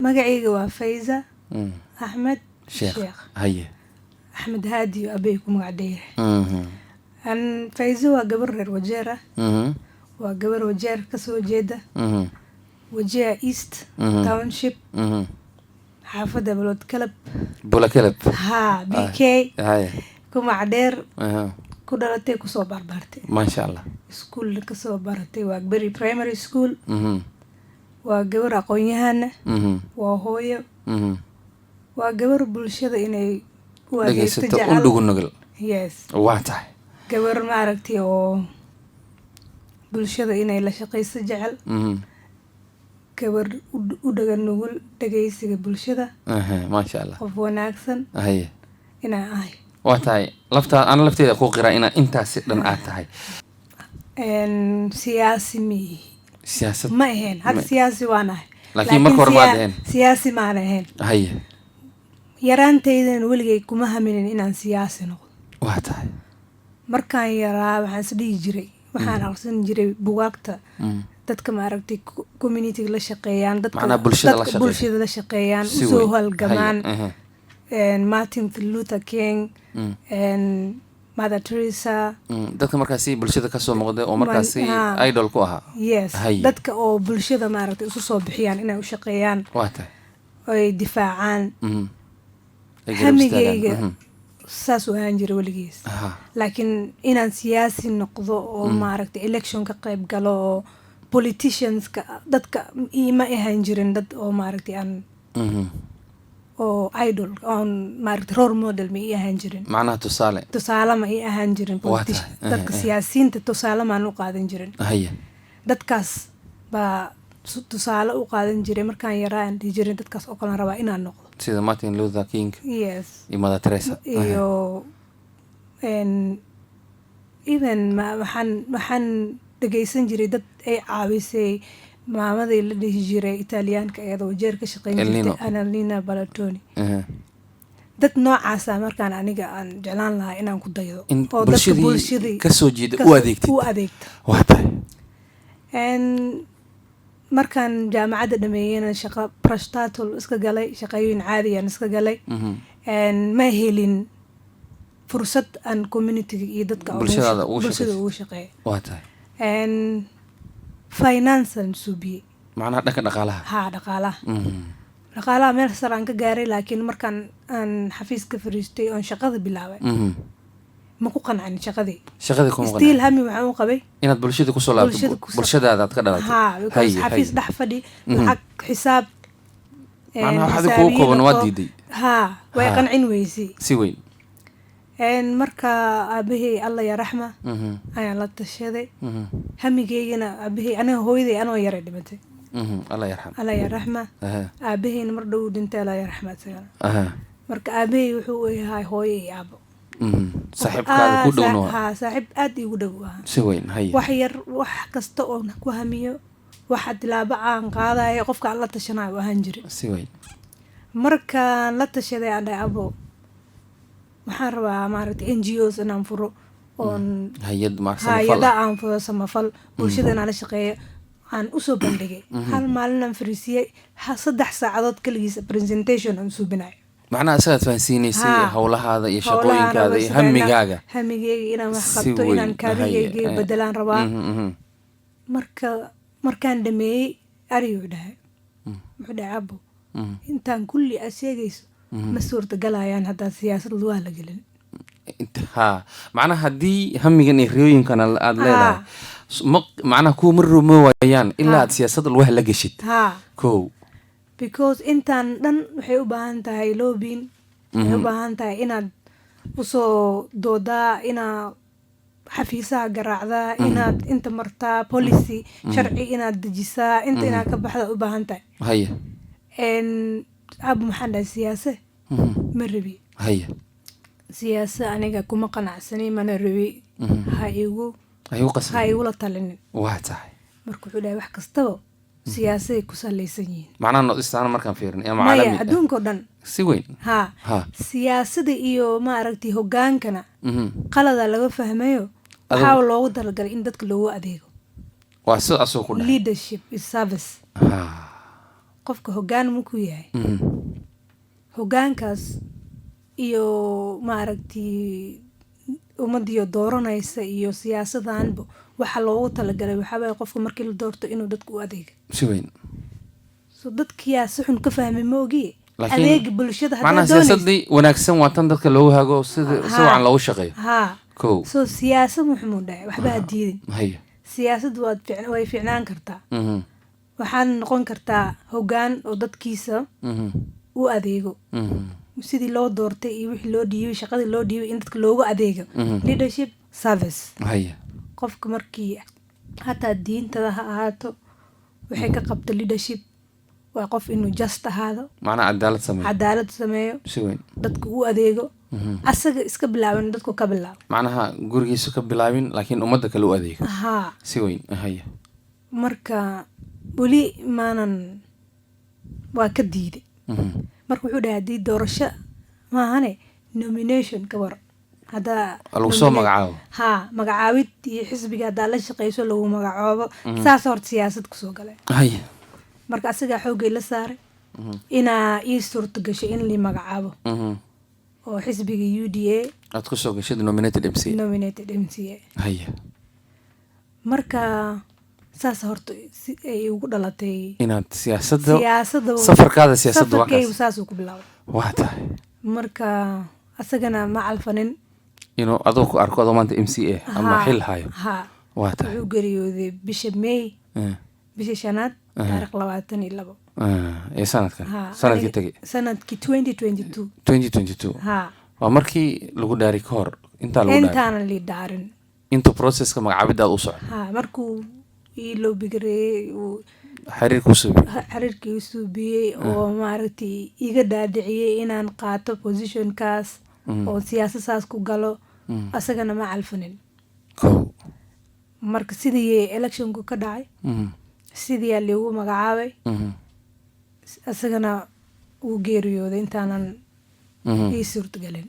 magacayga waa Fayza Ahmed Sheekh haye Ahmed Haadi oo abay ku magac dheer Fayza waa gabar reer Wajeer ah waa gabar Wajeer ka soo jeeda Wajeer East Township xaafada Bulad Kalab ha BK haye ku magac dheer ku dhalatay ku soo barbartay ma sha Allah school ka soo baratay waa Berry Primary School waa gabar aqoon-yahan waa hooyo waa gabar bulshada inay u adeegto jecel u nugul yes waa tahay gabar ma aragtay oo bulshada inay la shaqeyso jecel gabar u dhagan nugul dhageysiga bulshada ma sha Allah qof wanaagsan haye ina ahay waa tahay lafteeda ku qira ina intaas dhan aad tahay siyaasi ma ahayn had siyaasi waan ahay laakiin marka hore baad ahayn siyaasi ma ahayn haye yaraantaydan weligay kuma haminin inaan siyaasi noqdo waa tahay markaan yaraa waxaan isdhihi jiray waxaan aqoonsan jiray bugaagta dadka ma aragtay community la shaqeeyaan dadka bulshada la shaqeeyaan soo halgamaan Martin Luther King Mother Teresa dadka markaasi bulshada ka soo muuqday oo markaasi idol ku ahaa yes dadka oo bulshada ma aragtay isu soo bixiyaan inay u shaqeeyaan waa tahay ay difaacaan hamigayga saas u ahaan jiray weligiis laakiin inaan siyaasi noqdo oo ma aragtay election ka qayb galo oo politicians dadka ma ahaan jirin dad oo ma aragtay aan oo idol on market role model ma ahaan jirin macnaha tusaale ma ahaan jirin dadka siyaasiyiinta tusaale ma u qaadan jirin haye dadkaas ba tusaale u qaadan jiray markaan yaraan jirin dadkaas oo kala rabaa inaan noqdo sida Martin Luther King yes iyo Mother Teresa iyo even waxaan dhageysan jiray dad ay caawisay maamadii la dhihi jiray Italiyaanka ee Wajeer ka shaqeyn jirtay Annalena Balatoni dad noocaas ah markaan aniga aan jeclaan lahaa inaan ku daydo oo dadka bulshada ka soo jeeda u adeegto waa tahay markaan jaamacadda dhameeyayna shaqo prestatal iska galay shaqooyin caadi ah iska galay ma helin fursad aan community iyo dadka bulshada ugu shaqeeyo waa tahay finance and subi macnaha dhaqaalaha dhaqaalaha meel sare aan ka gaaray laakiin markaan aan xafiiska fariistay oo shaqada bilaabay ma ku qancin shaqadii kuma qancin still hami waxaan u qabay inaad bulshada ku soo laabto bulshadaada aad ka dhalatay xafiis dhax fadhi lacag xisaab macnaha waxa ku kooban waa diiday way qancin weysay si weyn marka aabahey Allah ya raxma ayaan la tashaday hamigeygana aabahey aniga hooyaday anoo yar dhimatay Allah ya raxma aabaheyna mar dhow dhintay Allah ya raxma marka aabahey wuxuu yahay hooyo iyo aabo saaxiibkaada ku dhowno saaxiib aad igu dhow si weyn haye wax yar wax kasta oo ku hamiyo waxa tilaabo aan qaadayo qofka la tashanayo ahaan jiray si weyn marka la tashaday aan abo waxaan rabaa maaragtay NGOs inaan furo oon hay'ada aan furo samafal bulshada la shaqeeyo aan u soo bandhigay hal maalin aan fariisiyay 3 saacadood kaligiis presentation aan soo binaay macnaha asaad fahansiinaysay hawlahaada iyo shaqooyinkaada iyo hamigaaga inaan wax qabto inaan kaarigayga bedelaan rabaa markaan dhameeyay ariyo dhahay wuxuu dhahay abo intaan kulli aseegayso ma suurtagelayaan haddaa siyaasad waa la gelin macnaha haddii hamigan iyo riyooyinkan aad leedahay macnaha kuwa ma rumo waayaan ilaa aad siyaasad wax la geshid kow because intaan dhan waxay u baahan tahay lobbying waxay u baahan tahay inaad usoo doodaa inaad xafiisaha garaacdaa inaad inta martaa policy sharci inaad dejisaa inta inaad ka baxda u baahan tahay haye abu maxaan dhahay siyaase ma rabi haye siyaase aniga kuma qanacsanay mana rabi ha igula talinin waa tahay marka wuxuu dhahay wax kastaba siyaasaday ku salaysan yihiin macnaha noodistaana markaan fiirin ama caalami adduunka oo dhan si weyn siyaasada iyo ma aragtay hogaankana qalada laga fahmayo waxaa loogu talagalay in dadka loogu adeego waa sidaasoo ku dhahay leadership is service qofka hoggaan markuu yahay hoggaankaas iyo maaragtay ummadiyo dooranaysa iyo siyaasadanba waxa loogu talagalay waxaa qofka markii la doorto inuu dadku u adeego si weyn so dadkiyaa si xun ka fahmay ma ogi adeega bulshada hadda siyaasadii wanaagsan waa tan dadka loogu hago sida wacan loogu shaqeeyo ko so siyaasad muxuu dhahay waxba ha diidin siyaasad way fiicnaan kartaa waxaan noqon kartaa hoggaan oo dadkiisa u adeego sidii loo doortay iyo wixii loo dhiibay shaqadii loo dhiibay in dadka loogu adeego leadership service qofka markii hataa diintada ha ahaato waxay ka qabto leadership waa qof inuu just ahaado macnaa cadaalad sameeyo dadka u adeego asaga iska bilaabin dadku ka bilaabo macnaha gurigiisu ka bilaabin laakiin ummadda kale u adeego si weyn marka weli maanan waa ka diiday marka wuxuu dhahay haddii doorasho maahane nomination ka war haddaa lagu soo magacaabo magacaabid iyo xisbiga haddaa la shaqeyso lagu magacoobo saas horta siyaasad kusoo galay marka asagaa xoogay la saaray inaa ii suurta gashay in lii magacaabo oo xisbiga UDA aad kusoo gashid nominated MCA marka saas horta ay ugu dhalatay inaad siyaasadda safarkaada siyaasadda waa saas ku bilaabay waa tahay marka asagana ma calfanin inuu adoo ku arko adoo maanta MCA ama xil hayo waa tahay wuxuu geeriyooday bisha May bisha shanaad taariikh 22 ee sanadkii tagay sanadkii 2022 waa markii lagu dhaari ka hor intaana li dhaarin inta processka magacaabiddaad u socdo markuu loo bigareeyay xiriirkii suubiyey oo maaragtay iga dhaadhiciyey inaan qaato positionkaas oo siyaasad saas ku galo asagana ma calfanin marka sidii electionku ka dhacay sidii liigu magacaabay asagana uu geeriyooday intaanan ii suurtagelin